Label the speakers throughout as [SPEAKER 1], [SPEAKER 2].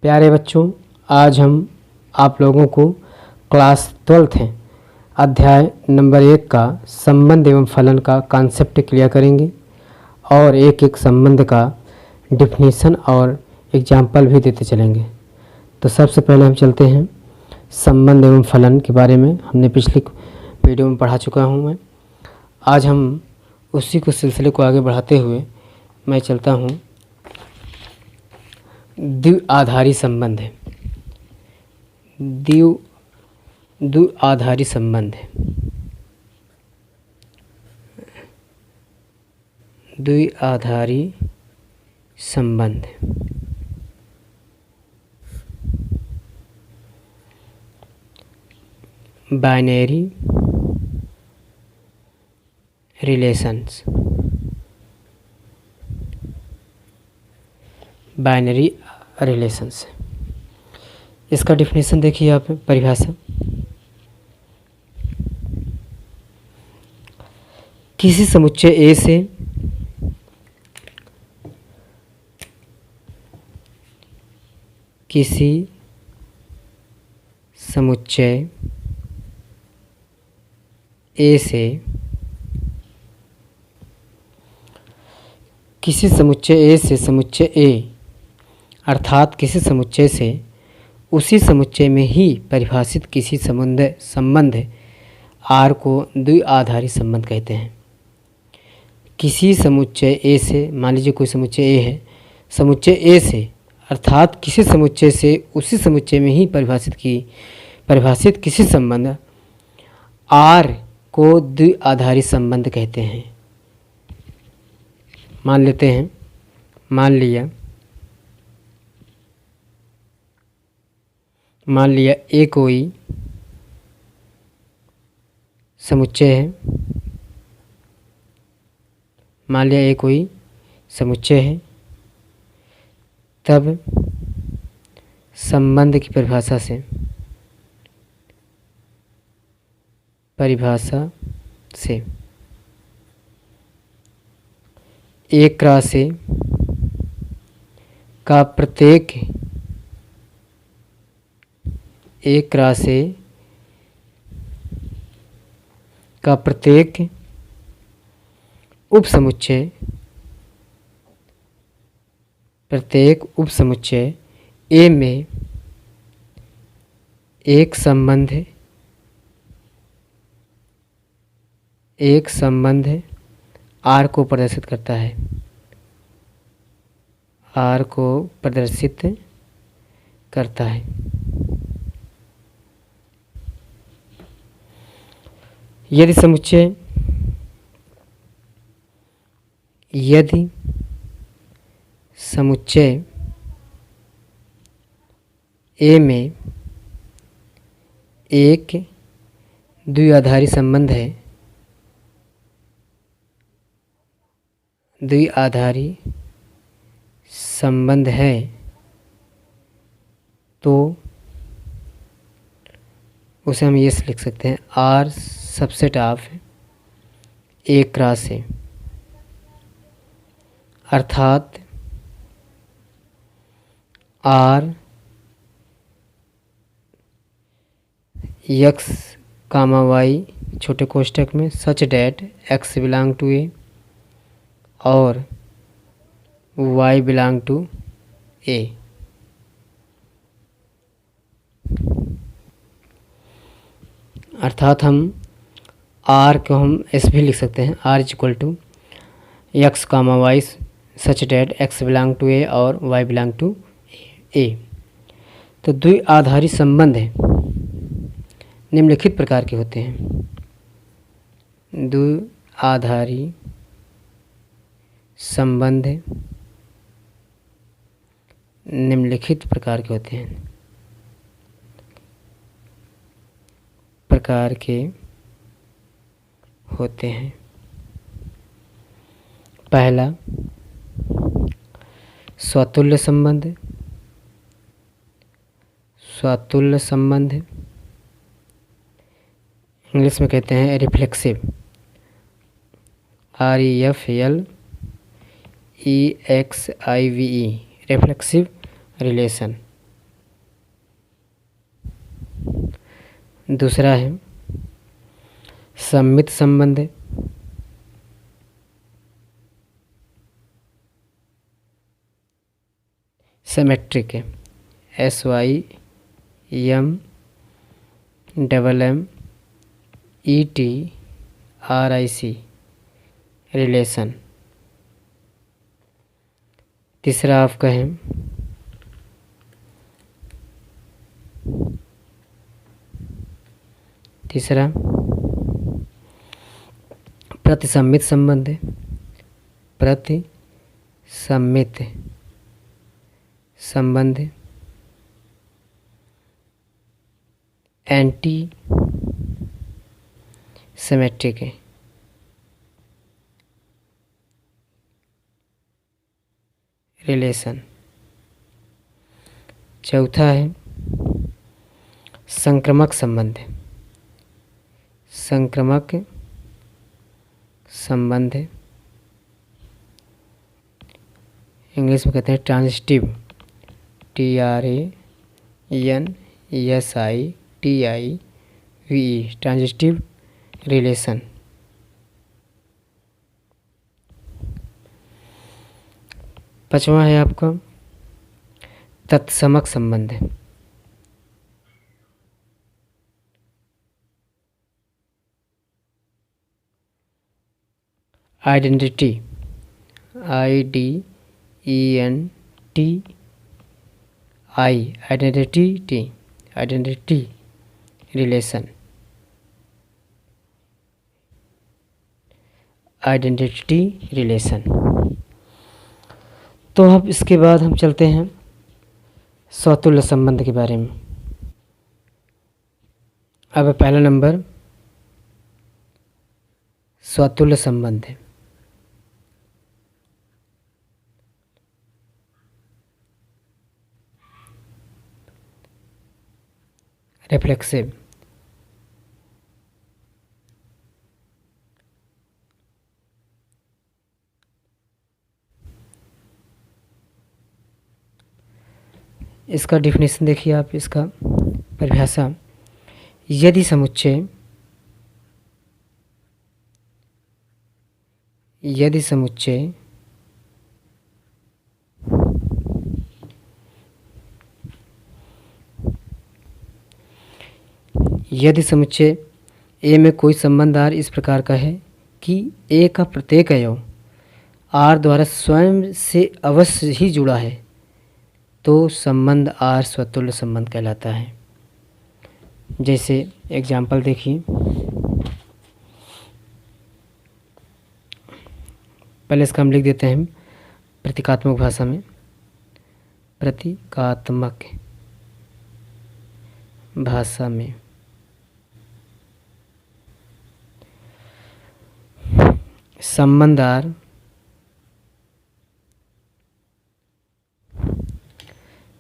[SPEAKER 1] प्यारे बच्चों, आज हम आप लोगों को क्लास 12th हैं अध्याय नंबर 1 का संबंध एवं फलन का कॉन्सेप्ट क्लियर करेंगे और एक एक संबंध का डिफिनीशन और एग्जाम्पल भी देते चलेंगे। तो सबसे पहले हम चलते हैं संबंध एवं फलन के बारे में। हमने पिछली वीडियो में पढ़ा चुका हूँ मैं। आज हम उसी को सिलसिले को आगे बढ़ाते हुए मैं चलता हूँ। द्विआधारी संबंध है। द्विआधारी संबंध है। द्विआधारी संबंध बाइनरी रिलेशंस। बाइनरी रिलेशंस, इसका डिफिनेशन देखिए आप, परिभाषा। किसी समुच्चय ए से किसी समुच्चय ए से किसी समुच्चय ए से समुच्चय ए अर्थात किसी समुच्चय से उसी समुच्चय में ही परिभाषित किसी संबंध आर को द्विआधारी संबंध कहते हैं। किसी समुच्चय ए से, मान लीजिए कोई समुच्चय ए है, समुच्चय ए से अर्थात किसी समुच्चय से उसी समुच्चय में ही परिभाषित किसी संबंध आर को द्विआधारी संबंध कहते हैं। मान लेते हैं, मान लिया ए कोई समुच्चय है। मान लिया ए कोई समुच्चय है, तब संबंध की परिभाषा से एक क्रॉस ए का प्रत्येक एक क्रॉस ए का प्रत्येक उपसमुच्चय ए में एक संबंध आर को प्रदर्शित करता है। आर को प्रदर्शित करता है। यदि समुच्चय ए में एक द्विआधारी संबंध है तो उसे हम ये लिख सकते हैं, R subset of A cross A, अर्थात आर एक्स कामा वाई छोटे कोष्ठक में such that X belong to A और वाई बिलोंग टू ए। अर्थात हम आर को हम ऐसे भी लिख सकते हैं, R is equal to X comma Y such that X belong to A और वाई बिलोंग टू ए। तो द्विआधारी संबंध है निम्नलिखित प्रकार के होते हैं। द्विआधारी संबंध निम्नलिखित प्रकार के होते हैं। पहला, स्वतुल्य संबंध इंग्लिश में कहते हैं रिफ्लेक्सिव, REFLEXIVE, रिफ्लेक्सिव रिलेशन। दूसरा है सम्मित संबंध, सिमेट्रिक है, SYMMETRIC, रिलेशन। तीसरा आपका है प्रतिसम्मित संबंध है, प्रतिसम्मित संबंध, एंटी सिमेट्रिक है। रिलेशन। चौथा है संक्रामक संबंध, संक्रामक संबंध, इंग्लिश में कहते हैं ट्रांजिटिव, TRANSITIVE, ट्रांजिटिव रिलेशन। पांचवा है आपका तत्समक संबंध, identity, identity relation, identity relation. तो अब इसके बाद हम चलते हैं स्वतुल्य संबंध के बारे में। अब पहला नंबर स्वतुल्य संबंध है। रिफ्लेक्सिव, इसका डिफिनेशन देखिए आप, इसका परिभाषा, यदि समुच्चय ए में कोई संबंध R इस प्रकार का है कि ए का प्रत्येक अवयव R द्वारा स्वयं से अवश्य ही जुड़ा है, तो संबंध R स्वतुल्य संबंध कहलाता है। जैसे एग्जाम्पल देखिए, पहले इसका हम लिख देते हैं प्रतीकात्मक भाषा में। प्रतीकात्मक भाषा में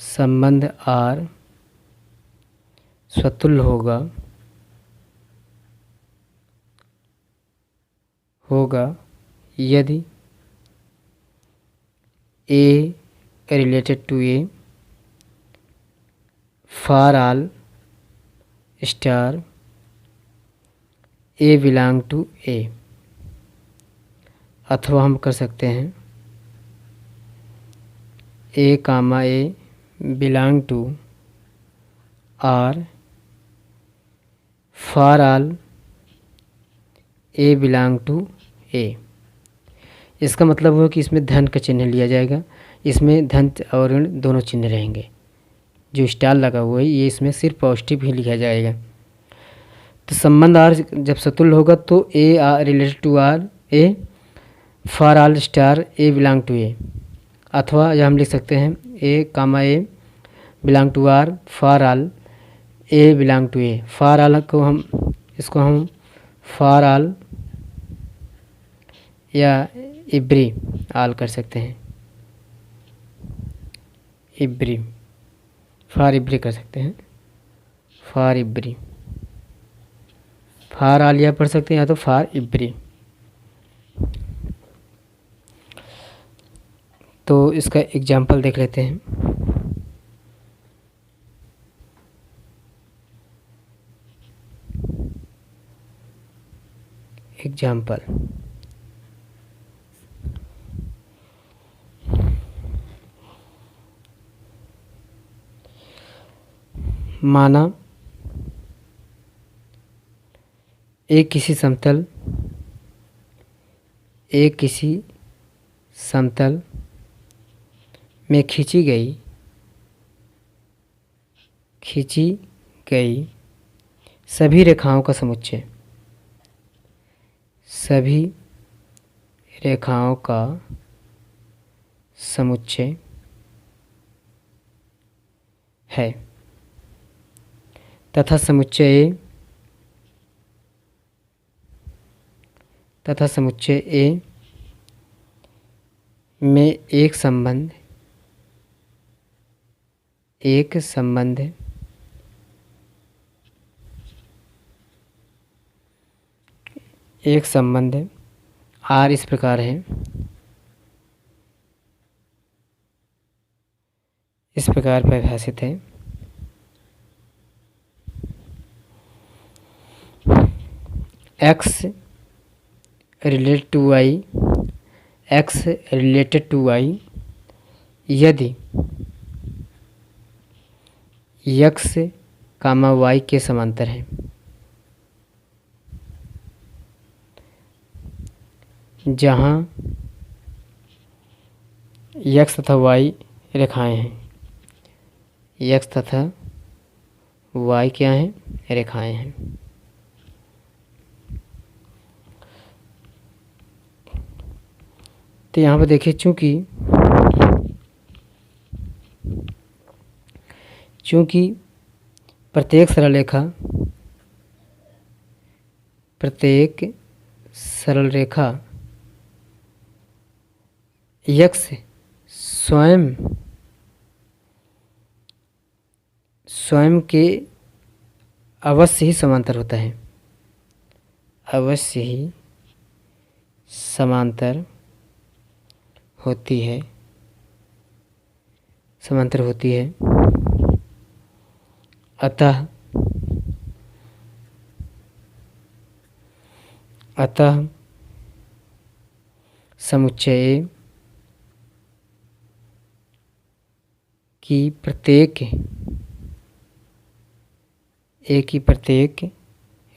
[SPEAKER 1] संबंध R स्वतुल्य होगा यदि A related to A for all star A belong to A, अथवा हम कर सकते हैं A, A belong to R for all A belong to A। इसका मतलब हुआ कि इसमें धन का चिन्ह लिया जाएगा, इसमें धन और ऋण दोनों चिन्ह रहेंगे। जो स्टार लगा हुआ है ये इसमें सिर्फ पॉजिटिव ही लिखा जाएगा। तो संबंध R जब स्वतुल्य होगा तो A related to R A for all star A belong to A, अथवा यह हम लिख सकते हैं A, A belong to R for all A belong to A। For all को हम फॉर ऑल या एवरी ऑल कर सकते हैं, एवरी, फॉर एवरी कर सकते हैं, फॉर एवरी, फॉर ऑल या पढ़ सकते हैं या तो फॉर एवरी। तो इसका एग्जाम्पल देख लेते हैं। एग्जाम्पल, माना एक किसी समतल में खींची गई सभी रेखाओं का समुच्चय है तथा समुच्चय ए में एक संबंध R इस प्रकार है, इस प्रकार परिभाषित है। X रिलेटेड टू y यदि x, y के समांतर है, जहाँ x तथा y रेखाएं हैं, x तथा y क्या हैं? रेखाएं हैं। तो यहाँ पर देखिए, चूँकि प्रत्येक सरल रेखा x स्वयं के अवश्य ही समांतर होता है, समांतर होती है। अतः समुच्चय की प्रत्येक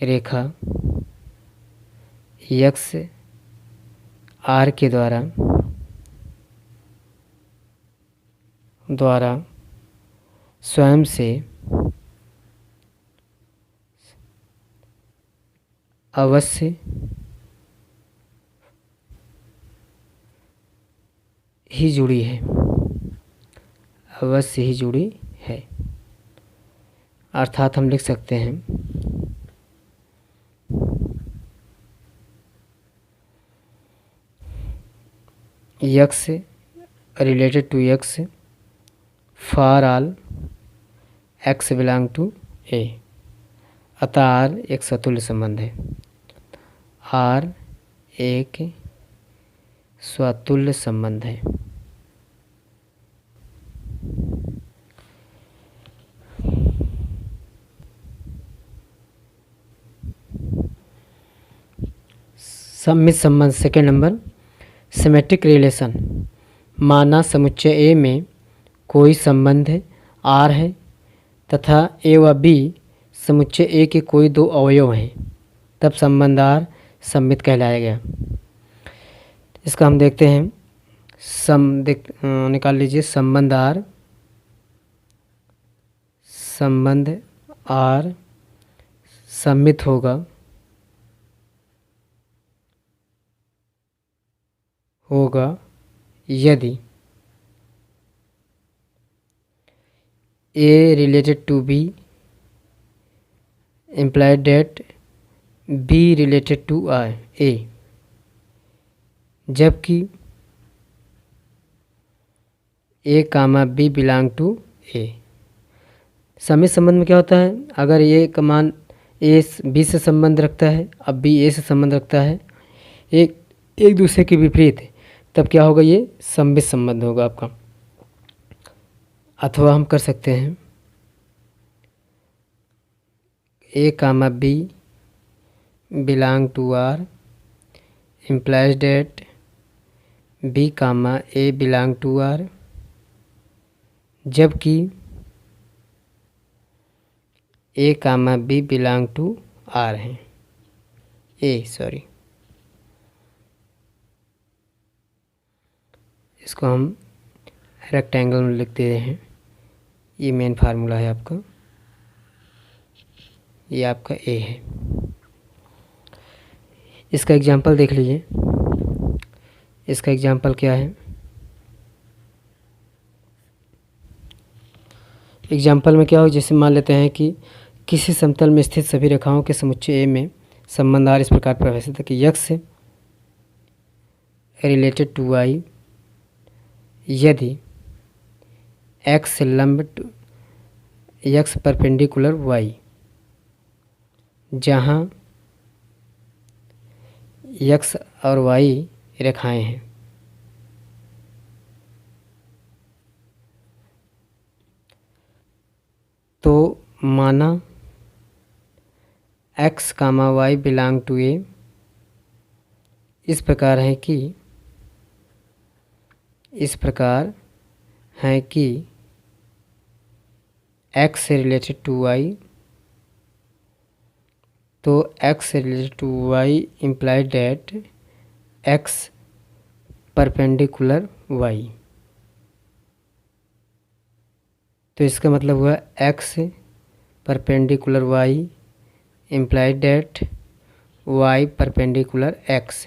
[SPEAKER 1] रेखा x R के द्वारा स्वयं से अवश्य ही जुड़ी है, अर्थात हम लिख सकते हैं x related to x for all x belong to A। अतः R एक स्वतुल्य संबंध है, R एक स्वतुल्य संबंध है। सममित संबंध, सेकेंड नंबर, सिमेट्रिक रिलेशन। माना समुच्चय A में कोई संबंध R है तथा A व B समुच्चय A के कोई दो अवयव हैं, तब संबंध R सममित कहलाएगा। इसका हम देखते हैं, निकाल लीजिए। संबंध R सममित होगा यदि A related to B implied that B related to A, जबकि A, B belong to A। सममित संबंध में क्या होता है? अगर ये का मान A B से संबंध रखता है, अब B A से संबंध रखता है, एक दूसरे के विपरीत, तब क्या होगा? ये सममित संबंध होगा आपका। अथवा हम कर सकते हैं A, B belong to R implies that B comma A belong to R, जबकि A comma B belong to R है। इसको हम रेक्टेंगल में लिख देते हैं। ये मेन फार्मूला है आपका, ये आपका ए है। इसका एग्जांपल देख लीजिए। इसका एग्जांपल क्या है? एग्जांपल में क्या हो, जैसे मान लेते हैं कि किसी समतल में स्थित सभी रेखाओं के समुच्चय ए में संबंध आर इस प्रकार परिभाषित है कि यक्स रिलेटेड टू वाई यदि एक्स लंब टू एक्स परपेंडिकुलर वाई, जहाँ एक्स और वाई रेखाएं हैं। तो माना X comma Y belong to A इस प्रकार है कि एक्स से रिलेटेड टू वाई, तो एक्स से related to Y implied that X perpendicular Y. तो इसका मतलब हुआ X perpendicular Y implied that Y perpendicular X.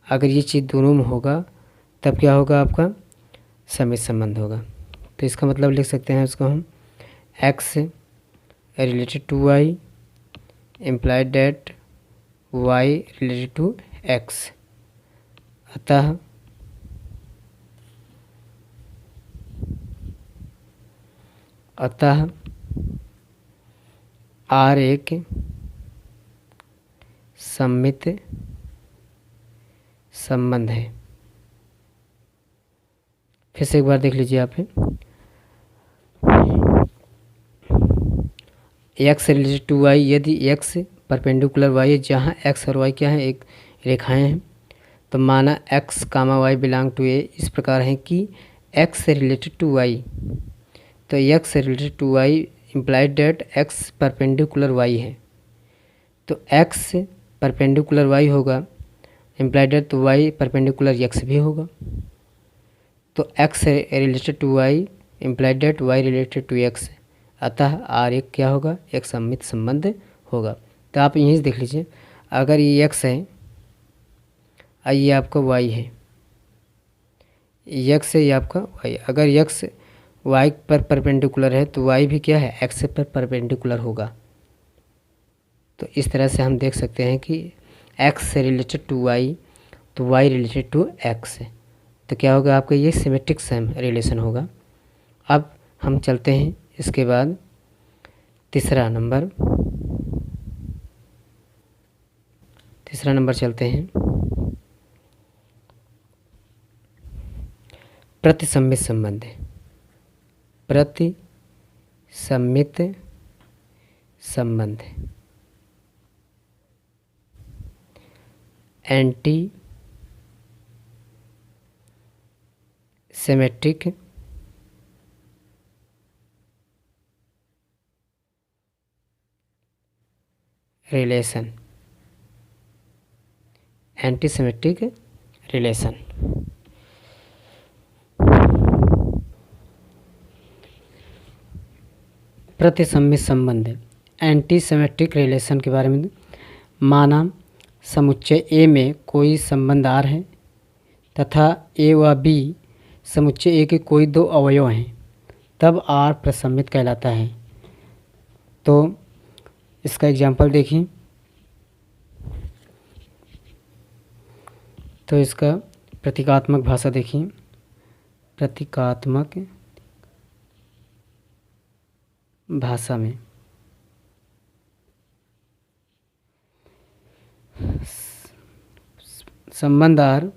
[SPEAKER 1] अगर ये चीज़ दोनों में होगा तब क्या होगा, आपका समित संबंध होगा। तो इसका मतलब लिख सकते हैं उसको हम x related to Y implied that Y related to x. अतः आर एक सममित संबंध है। फिर से एक बार देख लीजिए आप, एक्स रिलेटेड टू वाई यदि एक्स परपेंडिकुलर वाई है, जहाँ एक्स और वाई क्या है, एक रेखाएं हैं। तो माना X comma Y belong to A इस प्रकार है कि एक्स से रिलेटेड टू वाई, तो एक्स से related to Y implied that X perpendicular Y है। तो एक्स परपेंडिकुलर वाई होगा इम्प्लाइड डेट, तो वाई परपेंडिकुलर एक्स भी होगा। तो X related to Y implied that Y related to x. अतः आर एक क्या होगा, एक सममित संबंध होगा। तो आप यहीं से देख लीजिए, अगर ये एक्स है और ये आपका वाई है, एक्स है ये आपका वाई। अगर एक्स वाई पर परपेंडिकुलर है तो वाई भी क्या है, एक्स पर परपेंडिकुलर होगा। तो इस तरह से हम देख सकते हैं कि एक्स से रिलेटेड टू वाई तो वाई रिलेटेड टू एक्स है। तो क्या होगा आपका, ये सिमेट्रिक रिलेशन होगा। अब हम चलते हैं इसके बाद तीसरा नंबर चलते हैं प्रतिसम्मित संबंध। प्रतिसम्मित संबंध antisymmetric relation. Antisymmetric relation प्रतिसम्मित संबंध एंटी सिमेट्रिक रिलेशन के बारे में। माना समुच्चय ए में कोई संबंध आर है तथा ए व बी समुच्चय ए के कोई दो अवयव हैं, तब आर प्रसम्मित कहलाता है। तो इसका एग्जाम्पल देखिए। तो इसका प्रतीकात्मक भाषा देखिए। प्रतीकात्मक भाषा में संबंध आर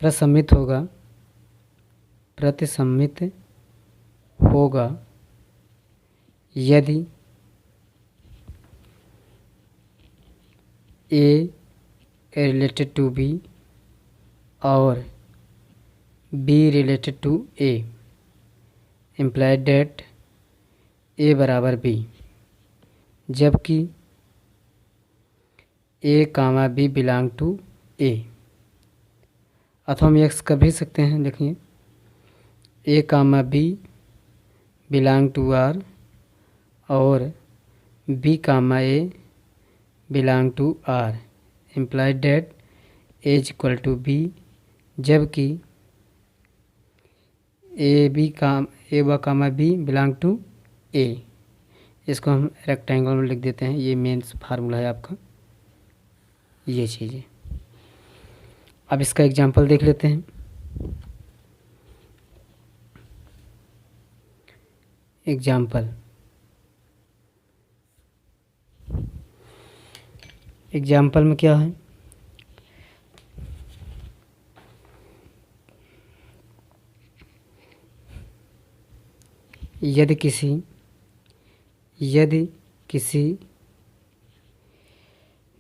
[SPEAKER 1] प्रसम्मित होगा, प्रतिसम्मित होगा यदि ए रिलेटेड टू बी और B related to A implied that A बराबर बी, जबकि A comma B belong to A. अथवा हम एक्स कर भी सकते हैं। देखिए A comma B belong to R और B comma A belong to R implied that A is equal to B, जबकि ए व comma B belong to A. इसको हम रेक्टेंगल में लिख देते हैं। ये मेन फार्मूला है आपका, ये चीज़ें। अब इसका एग्जांपल देख लेते हैं। एग्जांपल में क्या है, यदि किसी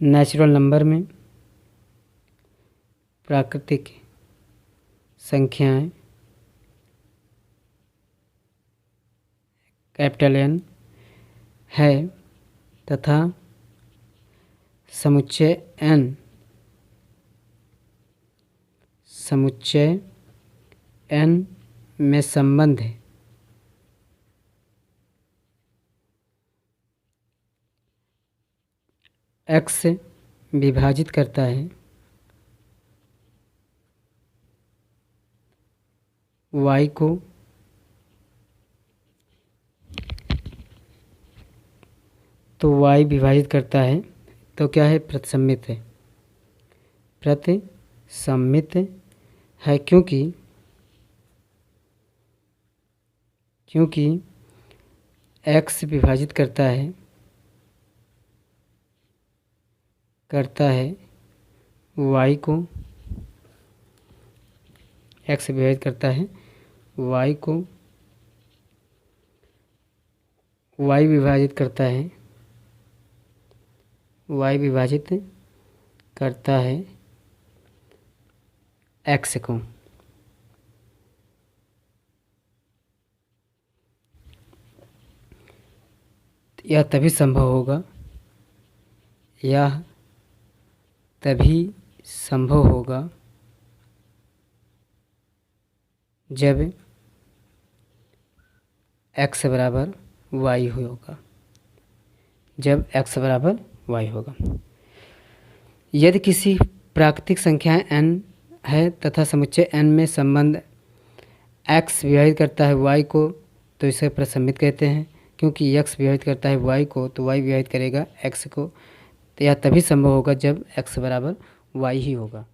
[SPEAKER 1] नेचुरल नंबर में प्राकृतिक संख्याएं कैपिटल N है तथा समुच्चय N में संबंध x से विभाजित करता है y को, तो y विभाजित करता है तो क्या है, प्रतिसम्मित है, क्योंकि x विभाजित करता है y को, x विभाजित करता है y को, y विभाजित करता है x को। यह तभी संभव होगा जब x बराबर y होगा। यदि किसी प्राकृतिक संख्या n है तथा समुच्चय n में संबंध x विभाजित करता है y को, तो इसे प्रतिसम्मित कहते हैं। क्योंकि x विभाजित करता है y को, तो y विभाजित करेगा x को। तो यह तभी संभव होगा जब x बराबर y ही होगा।